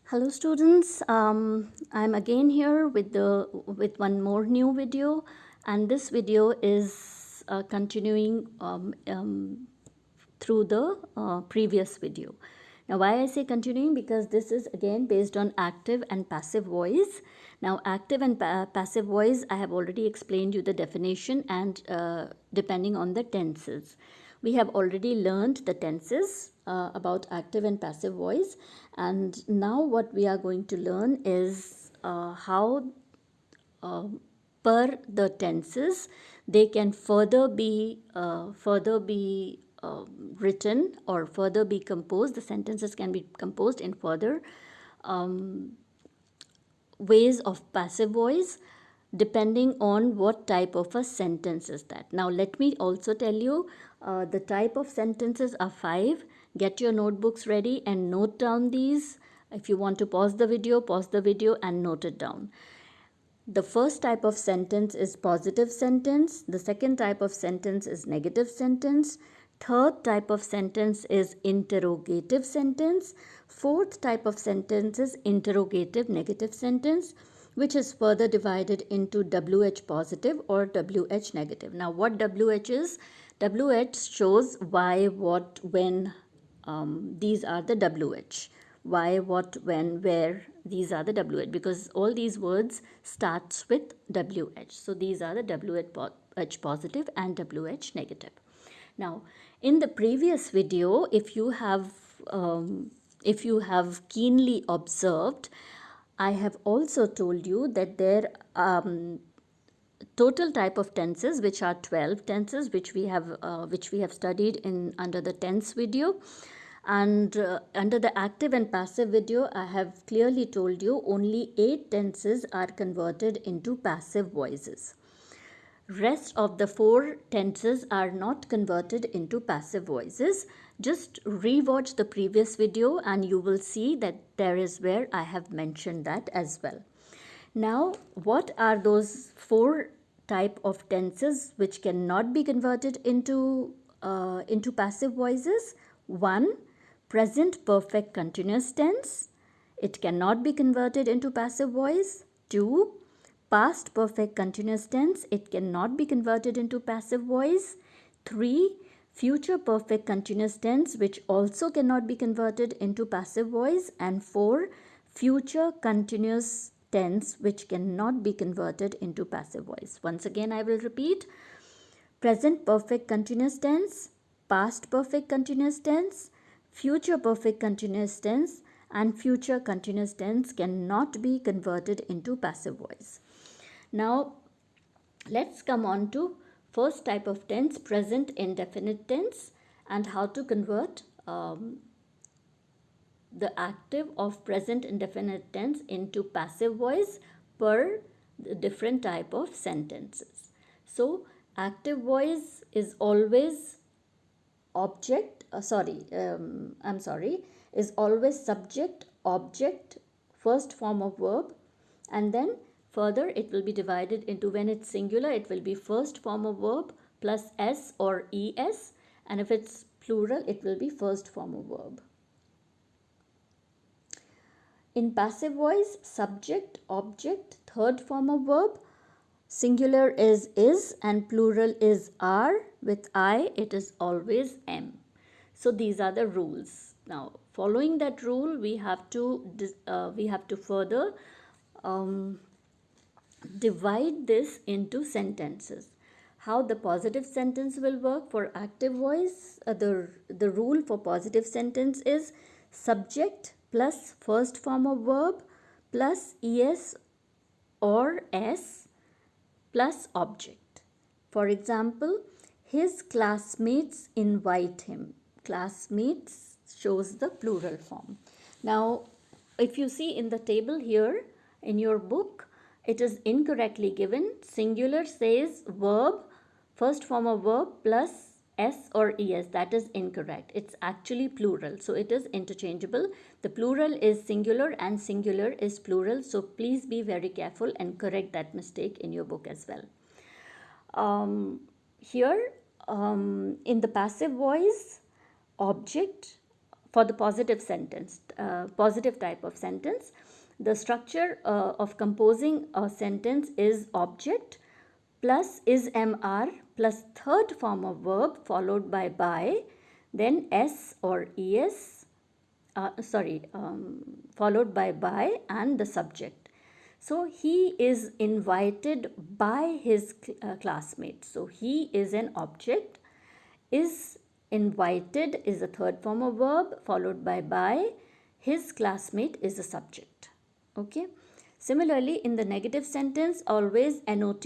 Hello students, I'm again here with one more new video, and this video is continuing through the previous video. Now why I say continuing, because this is again based on active and passive voice. Now active and passive voice, I have already explained you the definition and depending on the tenses. We have already learned the tenses about active and passive voice, and now what we are going to learn is how per the tenses they can further be written or further be composed. The sentences can be composed in further ways of passive voice depending on what type of a sentence is that. Now let me also tell you the type of sentences are 5. Get your notebooks ready and note down these. If you want to pause the video and note it down. The first type of sentence is positive sentence. The second type of sentence is negative sentence. Third type of sentence is interrogative sentence. Fourth type of sentence is interrogative negative sentence, which is further divided into WH positive or WH negative. Now, what WH is? WH shows why, what, when. These are the WH. Why, what, when, where. These are the WH, because all these words starts with WH. So these are the WH positive and WH negative. Now, in the previous video, if you have keenly observed, I have also told you that there total type of tenses, which are 12 tenses, which we have studied in under the tense video, and under the active and passive video I have clearly told you only 8 tenses are converted into passive voices. Rest of the 4 tenses are not converted into passive voices. Just rewatch the previous video and you will see that there is where I have mentioned that as well. Now, what are those 4 type of tenses which cannot be converted into passive voices? 1. Present perfect continuous tense. It cannot be converted into passive voice. 2. Past perfect continuous tense. It cannot be converted into passive voice. 3. Future perfect continuous tense, which also cannot be converted into passive voice. And 4. Future continuous tense, which cannot be converted into passive voice. Once again, I will repeat: present perfect continuous tense, past perfect continuous tense, future perfect continuous tense, and future continuous tense cannot be converted into passive voice. Now, let's come on to first type of tense, present indefinite tense, and how to convert the active of present indefinite tense into passive voice per the different type of sentences. So active voice is always is always subject, object, first form of verb, and then further it will be divided into, when it's singular it will be first form of verb plus s or es, and if it's plural it will be first form of verb. In passive voice, subject, object, third form of verb, singular is and plural is are. With I, it is always am. So these are the rules. Now, following that rule, we have to further divide this into sentences. How the positive sentence will work for active voice, the rule for positive sentence is subject plus first form of verb plus es or s plus object. For example, his classmates invite him. Classmates shows the plural form. Now, if you see in the table here in your book, it is incorrectly given. Singular says verb, first form of verb plus s or es. That is incorrect. It's actually plural. So it is interchangeable. The plural is singular and singular is plural. So please be very careful and correct that mistake in your book as well. Here in the passive voice, object, for the positive sentence, positive type of sentence, the structure of composing a sentence is object plus is mr plus third form of verb followed by, then s or es, followed by and the subject. So he is invited by his classmates. So he is an object. Is invited is a third form of verb followed by. His classmate is a subject. Okay. Similarly, in the negative sentence, always not,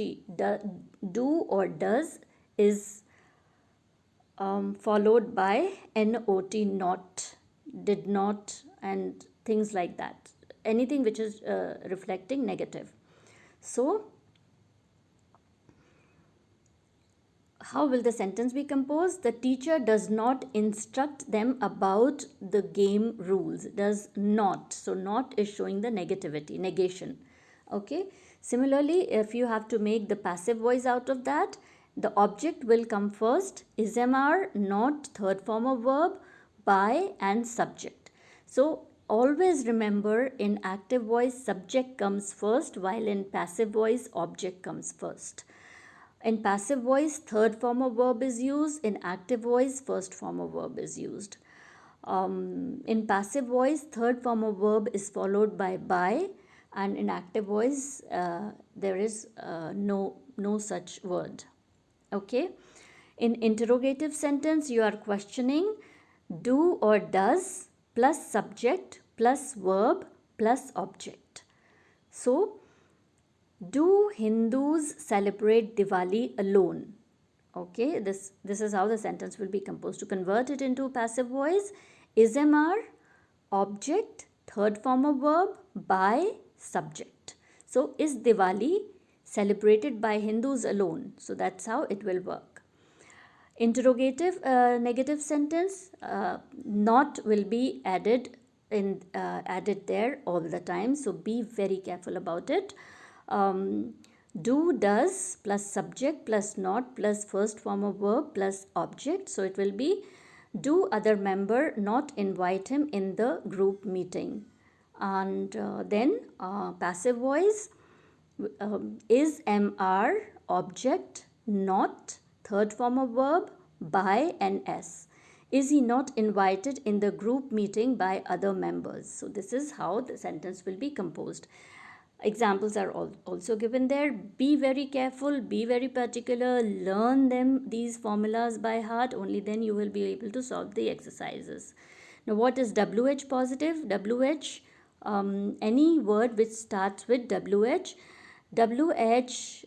do or does is followed by not, not, did not, and things like that. Anything which is reflecting negative. So, how will the sentence be composed? The teacher does not instruct them about the game rules. Does not. So, not is showing the negativity, negation. Okay. Similarly, if you have to make the passive voice out of that, the object will come first, is mr, not, third form of verb, by, and subject. So, always remember, in active voice, subject comes first, while in passive voice, object comes first. In passive voice, third form of verb is used. In active voice, first form of verb is used. In passive voice, third form of verb is followed by, and in active voice, there is no such word. Okay. In interrogative sentence, you are questioning do or does plus subject plus verb plus object. So, do Hindus celebrate Diwali alone? Okay, this is how the sentence will be composed. To convert it into passive voice, is mr, object, third form of verb, by, subject. So, is Diwali celebrated by Hindus alone? So, that's how it will work. Interrogative negative sentence, not will be added there all the time. So, be very careful about it. Do, does plus subject plus not plus first form of verb plus object. So it will be do other member not invite him in the group meeting. And then passive voice, is mr, object, not, third form of verb, by, and s. Is he not invited in the group meeting by other members? So this is how the sentence will be composed. Examples are also given there. Be very careful, be very particular, learn these formulas by heart. Only then you will be able to solve the exercises. Now, what is WH positive? WH, any word which starts with WH. WH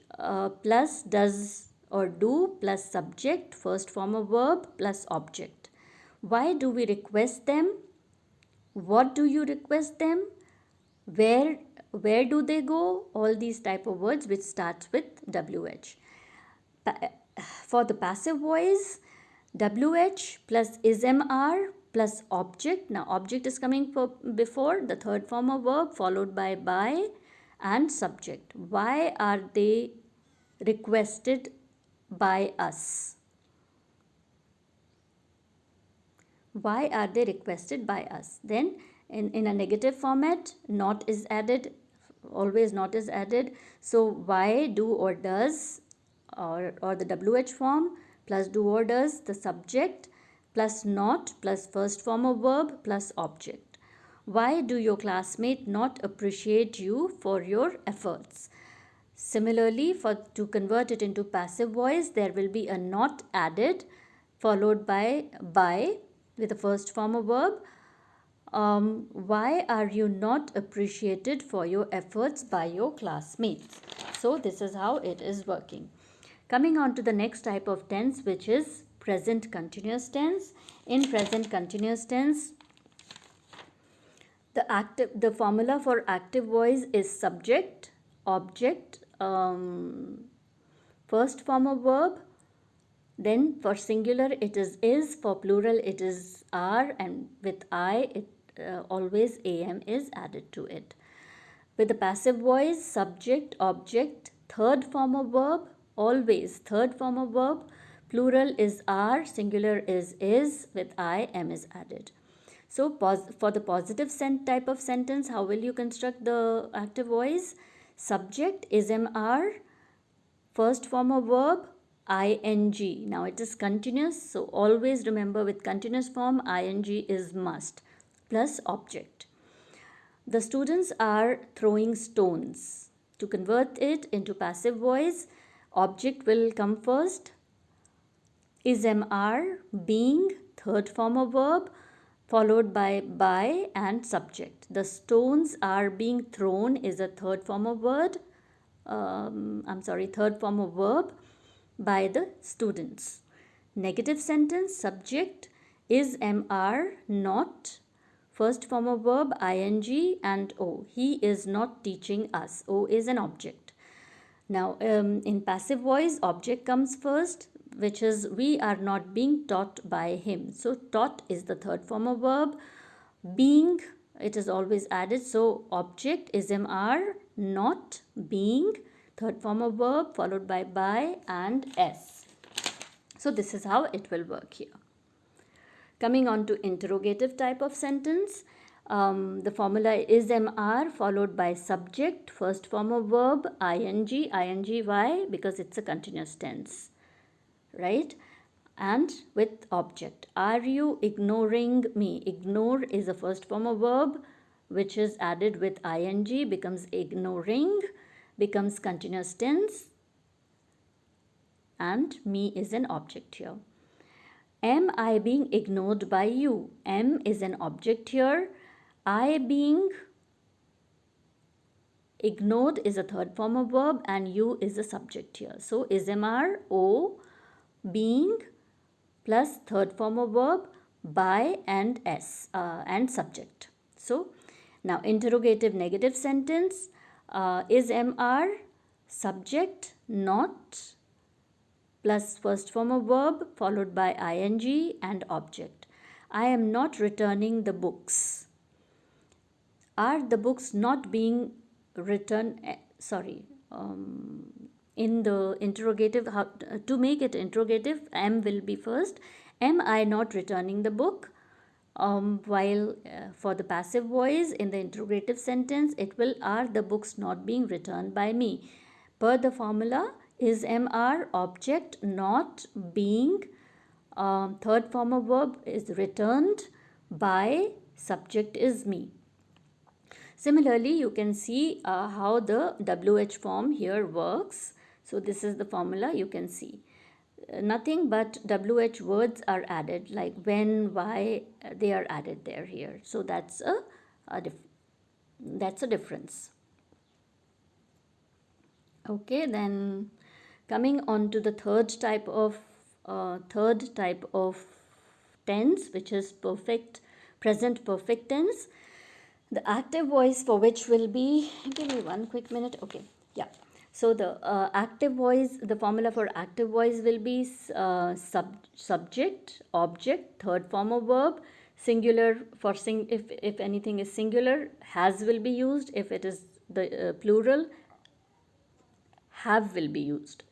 plus does or do plus subject, first form of verb plus object. Why do we request them? What do you request them? Where do they go? All these type of words which starts with WH. For the passive voice, WH plus is mr plus object. Now object is coming before the third form of verb followed by and subject. Why are they requested by us? Why are they requested by us? Then in a negative format, not is added, always not is added. So why, do or does, or the WH form plus do or does, the subject plus not plus first form of verb plus object. Why do your classmate not appreciate you for your efforts? Similarly, to convert it into passive voice, there will be a not added followed by with the first form of verb. Why are you not appreciated for your efforts by your classmates? So this is how it is working. Coming on to the next type of tense, which is present continuous tense. In present continuous tense, the formula for active voice is subject, object, first form of verb. Then for singular it is, for plural it is are, and with I it always am is added to it. With the passive voice, subject, object, third form of verb, always third form of verb, plural is are, singular is, with I am is added. So for the positive type of sentence, how will you construct the active voice? Subject is MR, first form of verb ing. Now it is continuous, so always remember with continuous form ing is must plus object. The students are throwing stones. To convert it into passive voice, object will come first, is MR, being, third form of verb, followed by and subject. The stones are being thrown is a third form of word. Third form of verb by the students. Negative sentence, subject is MR, not, first form of verb ing and O. He is not teaching us. O is an object. Now, in passive voice, object comes first, which is we are not being taught by him. So, taught is the third form of verb. Being, it is always added. So, object is MR, not, being, third form of verb, followed by and S. So, this is how it will work here. Coming on to interrogative type of sentence, the formula is MR followed by subject, first form of verb, ing, why? Because it's a continuous tense, right? And with object. Are you ignoring me? Ignore is a first form of verb which is added with ing, becomes ignoring, becomes continuous tense, and me is an object here. Am I being ignored by you? Am is an object here. I being ignored is a third form of verb and you is a subject here. So is MR, O, being plus third form of verb by and S and subject. So now interrogative negative sentence, is MR, subject, not, plus first form of verb followed by ing and object. I am not returning the books. Are the books not being returned? In the interrogative, to make it interrogative, am will be first. Am I not returning the book? While for the passive voice in the interrogative sentence, it will, are the books not being returned by me? Per the formula, is MR, object, not, being, third form of verb is returned, by, subject is me. Similarly, you can see how the WH form here works. So this is the formula you can see. Nothing but WH words are added, like when, why, they are added there here. So that's a difference. Okay, then coming on to the third type of tense, which is present perfect tense. The active voice for which will be, give me one quick minute. Okay, yeah. So the active voice, the formula for active voice will be subject, object, third form of verb, singular for if anything is singular, has will be used. If it is the plural, have will be used.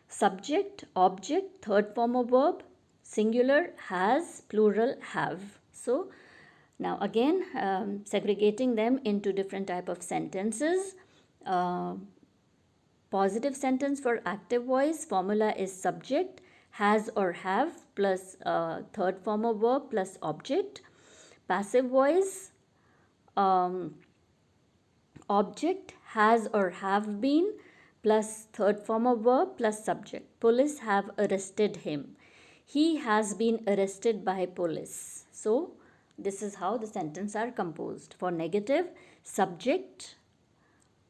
Subject, object, third form of verb, singular, has, plural, have. So now again, segregating them into different type of sentences. Positive sentence for active voice, formula is subject, has or have plus third form of verb plus object. Passive voice, object, has or have been plus third form of verb plus subject. Police have arrested him. He has been arrested by police. So this is how the sentences are composed. For negative, subject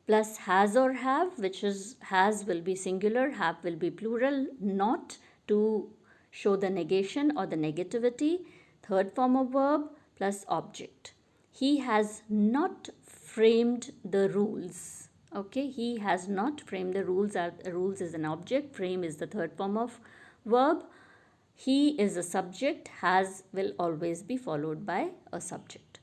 plus has or have, which is has will be singular, have will be plural, not, to show the negation or the negativity. Third form of verb plus object. He has not framed the rules. Okay, he has not framed the rules. Rules is an object, frame is the third form of verb. He is a subject, has will always be followed by a subject.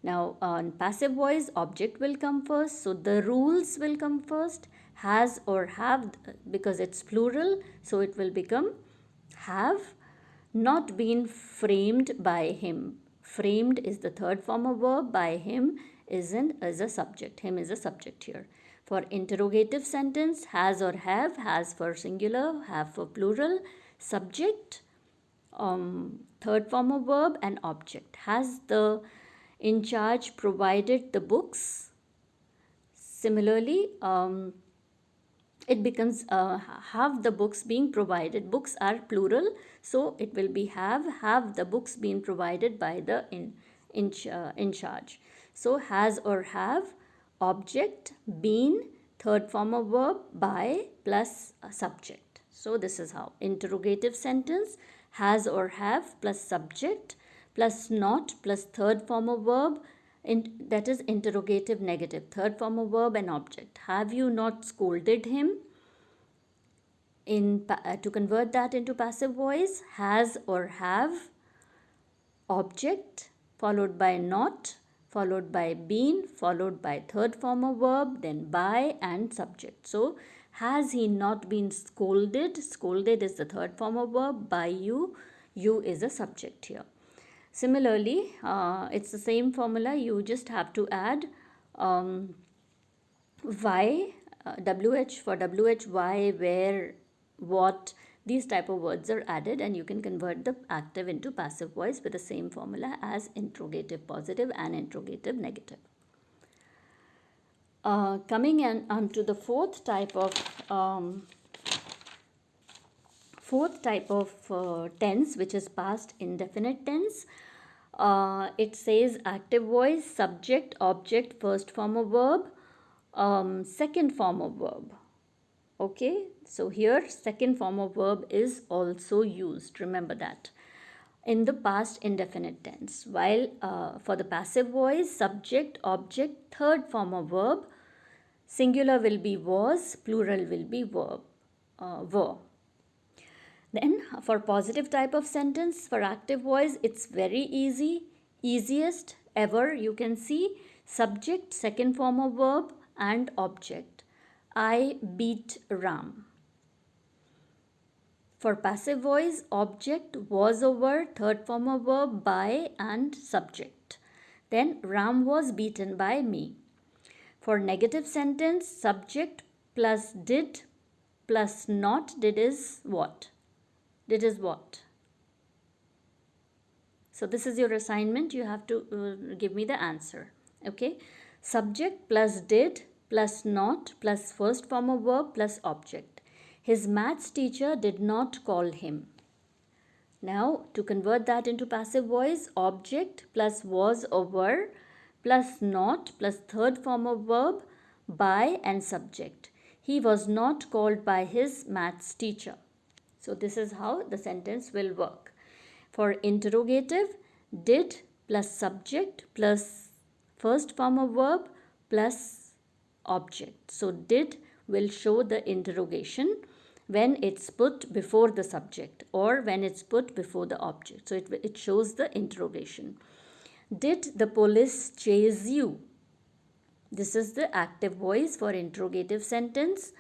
Now on passive voice, object will come first, so the rules will come first. Has or have, because it's plural, so it will become have. Not been framed by him. Framed is the third form of verb. By him is a subject. Him is a subject here. For interrogative sentence, has or have, has for singular, have for plural, subject, third form of verb, and object. Has the in charge provided the books? Similarly, it becomes have the books being provided. Books are plural, so it will be have the books been provided by the in charge. So has or have, object, been, third form of verb, by plus a subject. So this is how interrogative sentence, has or have plus subject plus not plus third form of verb, that is interrogative negative, third form of verb and object. Have you not scolded him? To convert that into passive voice, has or have, object followed by not, followed by been, followed by third form of verb, then by and subject. So has he not been scolded? Scolded is the third form of verb. By you, you is a subject here. Similarly, it's the same formula. You just have to add why, wh for wh, why, where, what. These type of words are added, and you can convert the active into passive voice with the same formula as interrogative positive and interrogative negative. Coming on to the fourth type of tense, which is past indefinite tense. It says active voice, subject, object, first form of verb, second form of verb. Okay, so here second form of verb is also used. Remember that in the past indefinite tense. While for the passive voice, subject, object, third form of verb, singular will be was, plural will be were. Then for positive type of sentence, for active voice, it's very easy, easiest ever. You can see subject, second form of verb and object. I beat Ram. For passive voice, object, was over, third form of verb, by and subject. Then Ram was beaten by me. For negative sentence, subject plus did plus not. Did is what? Did is what? So this is your assignment. You have to give me the answer. Okay. Subject plus did plus not plus first form of verb plus object. His maths teacher did not call him. Now to convert that into passive voice, object plus was or were plus not plus third form of verb, by and subject. He was not called by his maths teacher. So this is how the sentence will work. For interrogative, did plus subject plus first form of verb plus object. So did will show the interrogation when it's put before the subject or when it's put before the object. So it shows the interrogation. Did the police chase you? This is the active voice for interrogative sentence.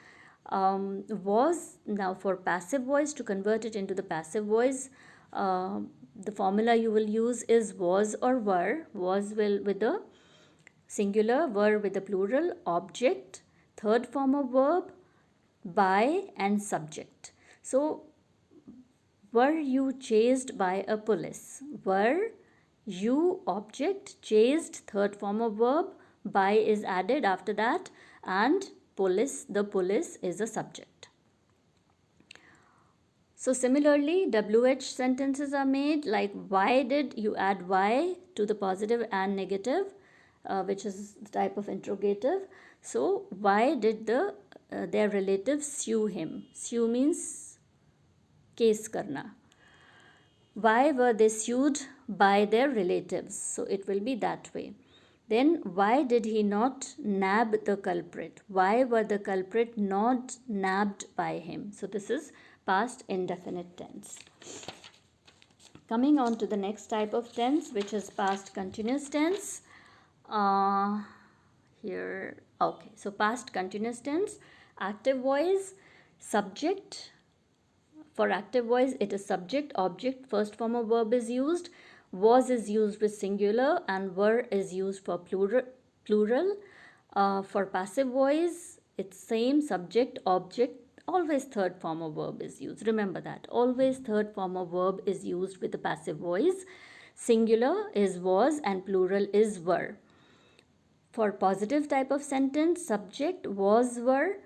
Was, now for passive voice, to convert it into the passive voice, the formula you will use is was or were. Was will with the singular, were with the plural, object, third form of verb, by and subject. So were you chased by a police? Were you, object, chased, third form of verb, by is added after that, and police, the police is a subject. So similarly, WH sentences are made like why did, you add why to the positive and negative, which is the type of interrogative. So why did their relatives sue him? Sue means case karna. Why were they sued by their relatives? So it will be that way. Then why did he not nab the culprit? Why were the culprit not nabbed by him? So this is past indefinite tense. Coming on to the next type of tense, which is past continuous tense. So past continuous tense, active voice, subject. For active voice, it is subject, object, first form of verb is used. Was is used with singular and were is used for plural. For passive voice, it's same subject, object, always third form of verb is used. Remember that. Always third form of verb is used with the passive voice. Singular is was and plural is were. For positive type of sentence, subject was were,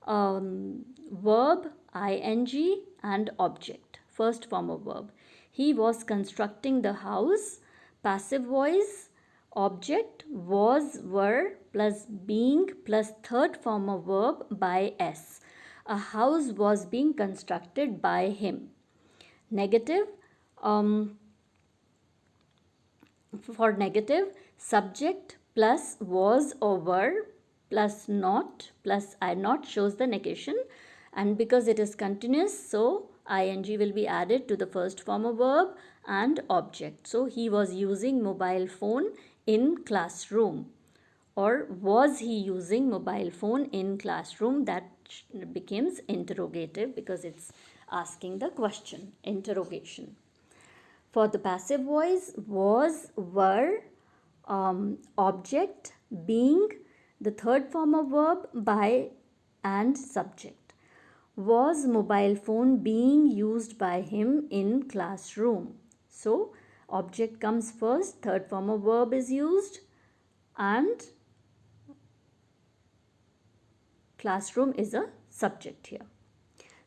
verb ing and object, first form of verb. He was constructing the house, passive voice, object was were plus being plus third form of verb by s. A house was being constructed by him. Negative, for negative, subject plus was or were plus not plus I not shows the negation, and because it is continuous, so ing will be added to the first form of verb and object. So he was using mobile phone in classroom, or was he using mobile phone in classroom? That becomes interrogative because it's asking the question, interrogation. For the passive voice, was, were, object, being, the third form of verb by and subject. Was mobile phone being used by him in classroom? So, object comes first, third form of verb is used, and classroom is a subject here.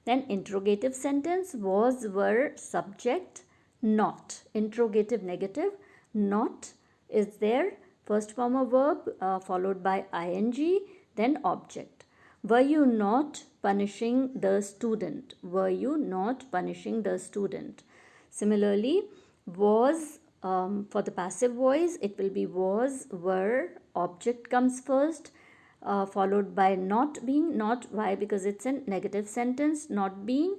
Then interrogative sentence, was, were, subject, not. Interrogative negative, not is there, first form of verb followed by ing, then object. Were you not punishing the student? Were you not punishing the student? Similarly, was, for the passive voice, it will be was, were, object comes first, followed by not being. Not, why? Because it's a negative sentence. Not being,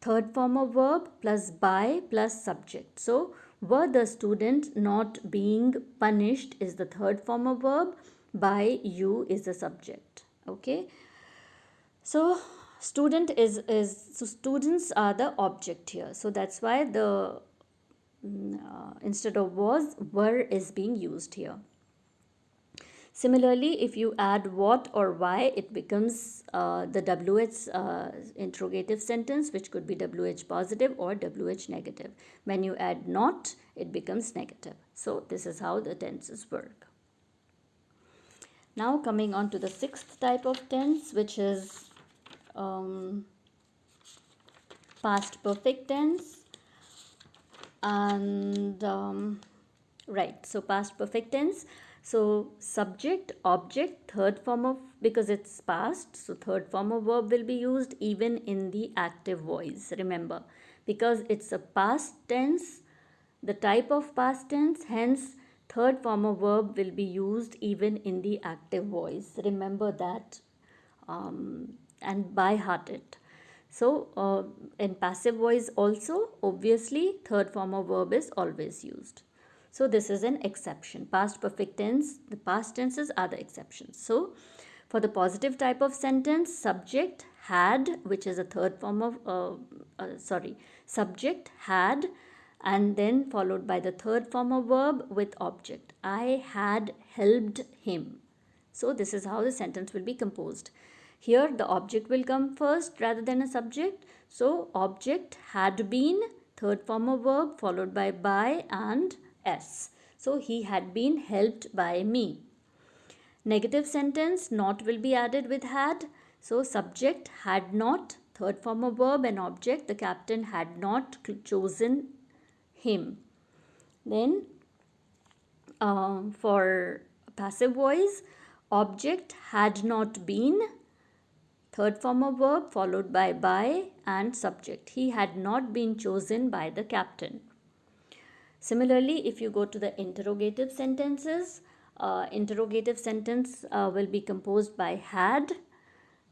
third form of verb plus by plus subject. So were the student not being punished is the third form of verb, by you is the subject. Okay, so student is so students are the object here, so that's why the instead of was, were is being used here. Similarly, if you add what or why, it becomes the WH interrogative sentence, which could be WH positive or WH negative. When you add not, it becomes negative. So this is how the tenses work. Now coming on to the sixth type of tense, which is past perfect tense. And right, so past perfect tense. So subject, object, third form of, because it's past, so third form of verb will be used even in the active voice. Remember, because it's a past tense, the type of past tense, hence third form of verb will be used even in the active voice. Remember that, and by heart it. So in passive voice also, obviously third form of verb is always used. So this is an exception. Past perfect tense, the past tenses are the exceptions. So for the positive type of sentence, subject had, which is a third form of, subject had, and then followed by the third form of verb with object. I had helped him. So this is how the sentence will be composed. Here the object will come first rather than a subject. So object had been, third form of verb followed by and s. So he had been helped by me. Negative sentence, not will be added with had. So subject had not, third form of verb and object, the captain had not chosen him. Then for passive voice, object had not been, third form of verb followed by and subject. He had not been chosen by the captain. Similarly, if you go to the interrogative sentences, interrogative sentence will be composed by had,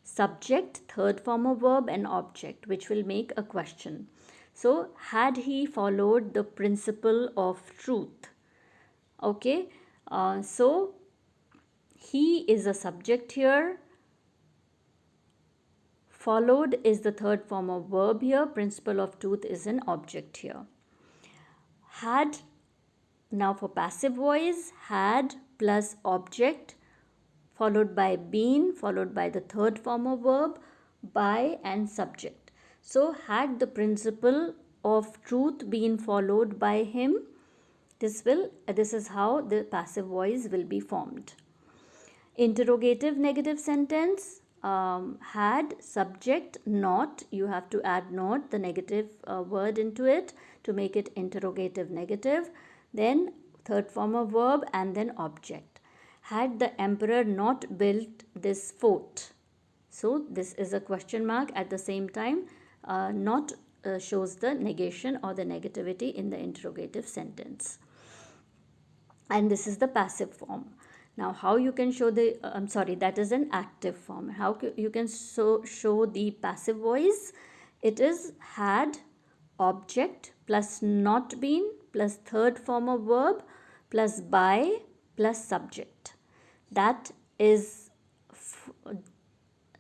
subject, third form of verb and object, which will make a question. So had he followed the principle of truth? Okay, so he is a subject here, followed is the third form of verb here, principle of truth is an object here. Had Now for passive voice, had plus object followed by been followed by the third form of verb, by and subject. So had the principle of truth been followed by him, this is how the passive voice will be formed. Interrogative negative sentence, had subject not, you have to add not, the negative word into it to make it interrogative negative, then third form of verb and then object. Had the emperor not built this fort? So this is a question mark, at the same time not shows the negation or the negativity in the interrogative sentence. And this is the passive form. Now how you can show the that is an active form. How you can show the passive voice? It is had object plus not been plus third form of verb plus by plus subject. That is,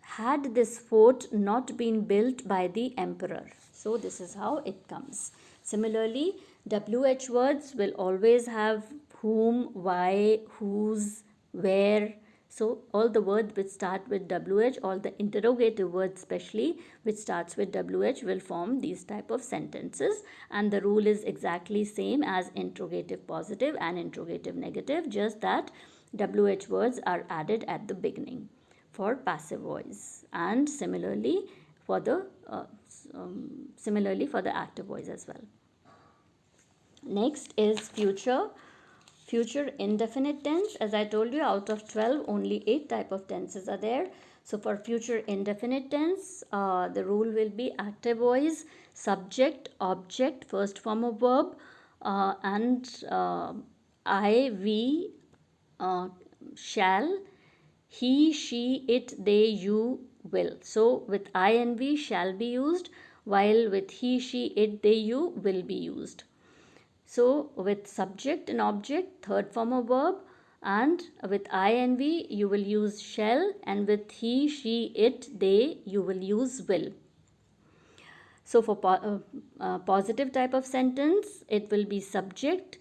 had this fort not been built by the emperor. So this is how it comes. Similarly, WH words will always have whom, why, whose, where. So all the words which start with WH, all the interrogative words especially which starts with WH will form these type of sentences, and the rule is exactly same as interrogative positive and interrogative negative, just that WH words are added at the beginning for passive voice, and similarly for the active voice as well. Next is future indefinite tense. As I told you, out of 12 only 8 type of tenses are there. So for future indefinite tense, the rule will be active voice, subject, object, first form of verb, and I, we, shall, he, she, it, they, you, will. So with I and we shall be used, while with he, she, it, they, you will be used. So with subject and object, third form of verb, and with I and we you will use shall, and with he, she, it, they you will use will. So for positive type of sentence, it will be subject,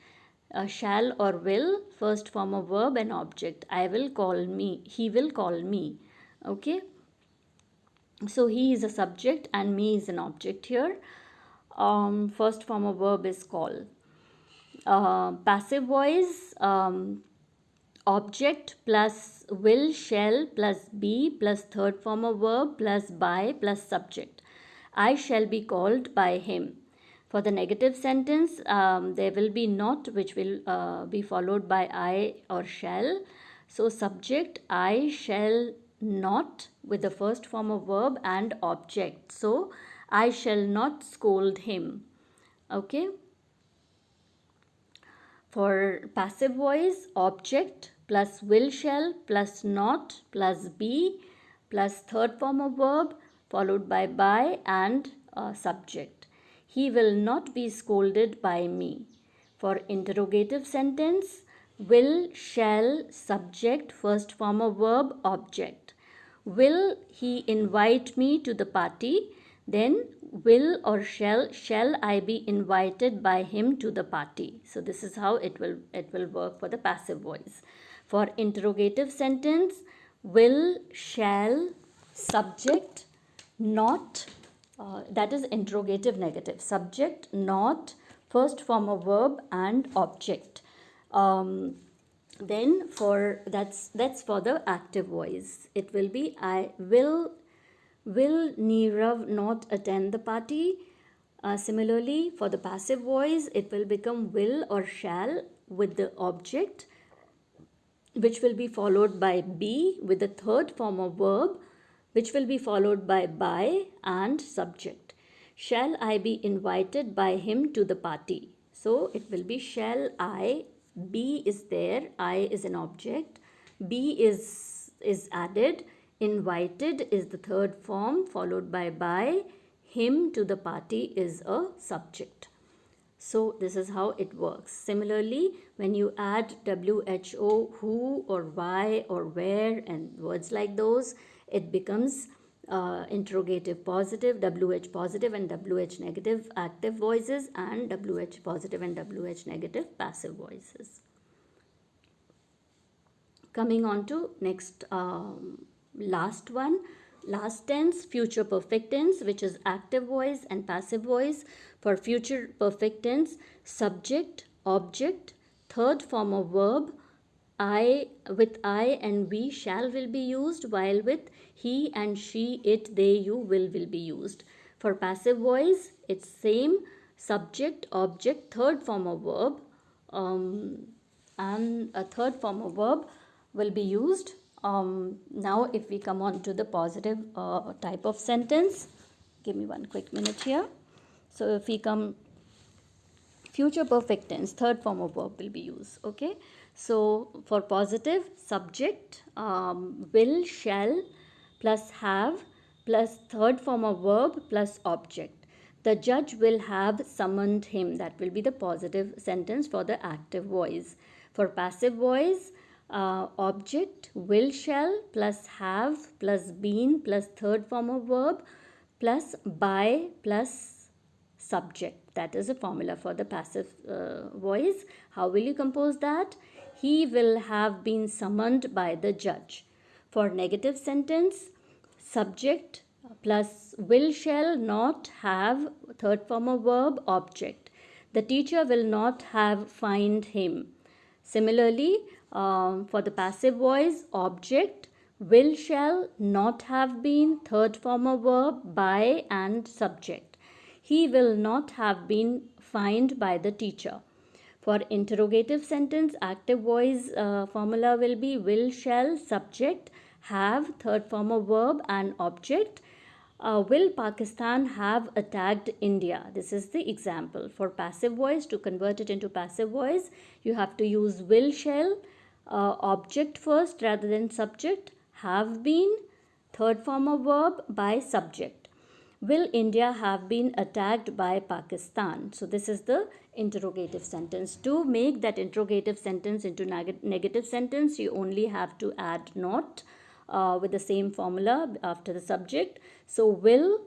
shall or will, first form of verb and object. I will call me, he will call me. Okay. So he is a subject and me is an object here. First form of verb is call. Passive voice, object plus will, shall plus be plus third form of verb plus by plus subject. I shall be called by him. For the negative sentence, there will be not, which will be followed by I or shall. So subject, I shall not with the first form of verb and object. So I shall not scold him. Okay. For passive voice, object plus will, shall plus not plus be plus third form of verb followed by and subject. He will not be scolded by me. For interrogative sentence, will, shall, subject, first form of verb, object. Will he invite me to the party? Then will or shall I be invited by him to the party? So this is how it will work for the passive voice. For interrogative sentence, will, shall, subject, not, that is interrogative negative, subject, not, first form of verb and object. Then for that's for the active voice. It will be I will Nirav not attend the party? Similarly, for the passive voice, it will become will or shall with the object, which will be followed by be with the third form of verb, which will be followed by and subject. Shall I be invited by him to the party? So it will be shall I, be is there, I is an object, be is added, invited is the third form followed by, him to the party is a subject. So this is how it works. Similarly, when you add WHO, who or why or where and words like those, it becomes interrogative positive, WH positive and WH negative active voices, and WH positive and WH negative passive voices. Coming on to next last one, last tense, future perfect tense, which is active voice and passive voice. For future perfect tense, subject, object, third form of verb, I with I and we shall will be used, while with he and she, it, they, you will be used. For passive voice, it's same, subject, object, third form of verb, and a third form of verb will be used. Now if we come on to the positive type of sentence, give me one quick minute here. So if we come future perfect tense, third form of verb will be used. Okay, so for positive, subject, will, shall, plus have, plus third form of verb, plus object. The judge will have summoned him. That will be the positive sentence for the active voice. For passive voice, object, will, shall, plus have, plus been, plus third form of verb, plus by, plus subject. That is a formula for the passive voice. How will you compose that? He will have been summoned by the judge. For negative sentence, subject plus will, shall, not, have, third form of verb, object. The teacher will not have fined him. Similarly, for the passive voice, object, will, shall, not have been, third form of verb, by, and subject. He will not have been fined by the teacher. For interrogative sentence, active voice formula will be will, shall, subject, have, third form of verb, and object. Will Pakistan have attacked India? This is the example. For passive voice, to convert it into passive voice, you have to use will, shall, object first rather than subject, have been, third form of verb, by subject. Will India have been attacked by Pakistan? So this is the interrogative sentence. To make that interrogative sentence into negative sentence, you only have to add not with the same formula after the subject. So will,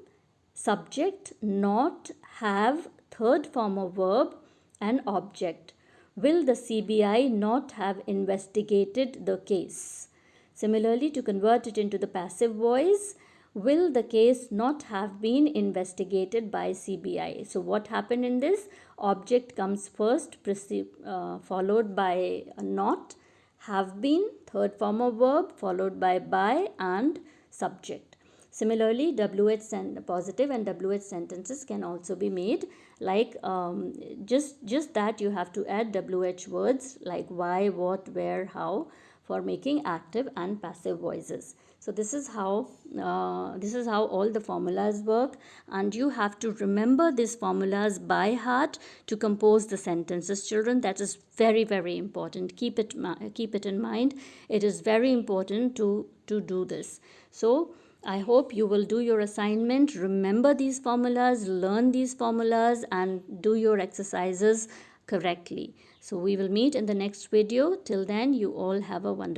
subject, not, have, third form of verb, and object. Will the CBI not have investigated the case? Similarly, to convert it into the passive voice, will the case not have been investigated by CBI? So what happened in this? Object comes first, followed by not, have been, third form of verb, followed by, and subject. Similarly, WH positive and WH sentences can also be made like just that you have to add WH words like why, what, where, how for making active and passive voices. So this is how all the formulas work, and you have to remember these formulas by heart to compose the sentences, children. That is very, very important. Keep it in mind. It is very important to do this. So I hope you will do your assignment, remember these formulas, learn these formulas, and do your exercises correctly. So we will meet in the next video. Till then, you all have a wonderful